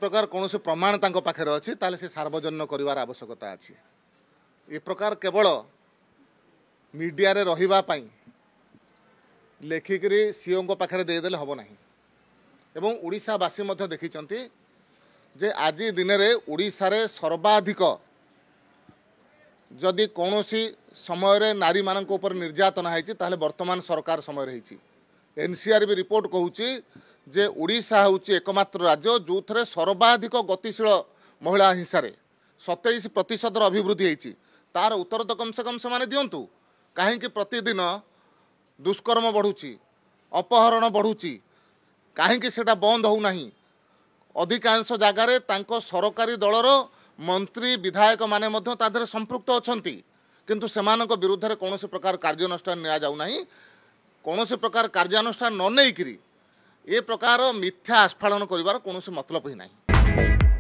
प्रकार कौन से प्रमाण पाखे अच्छी ताले से सार्वजनिक कर आवश्यकता अच्छी ए प्रकार केवल मीडिया रे रहिबा पई लेखिक सीओ पाखे देदेले हम ना एवं ओडिशावासी देखिंट जे आज दिन में ओडिशा रे सर्वाधिक जदि कौन समय नारी मान निर्यातना होती वर्तमान सरकार समय रही एनसीआर भी रिपोर्ट कहूँ जे ओडिशा हूँ एकमात्र राज्य जो थे सर्वाधिक गतिशील महिला हिंसा 27% अभिवृद्धि होती तार उत्तर तो कम से कम से दिंतु कहीं प्रतिदिन दुष्कर्म बढ़ुची अपहरण बढ़ुची कहीं सेटा बंद होना अधिकांश जगार सरकारी दलर मंत्री विधायक माने तादर संपृक्त अच्छी किंतु सेमानक विरुद्ध में कौन प्रकार कार्यानुष्ठान निया जाउना कौन प्रकार कार्यानुष्ठान न नहीं ए प्रकार मिथ्या आस्फालन करिवार कौन मतलब ही नहीं।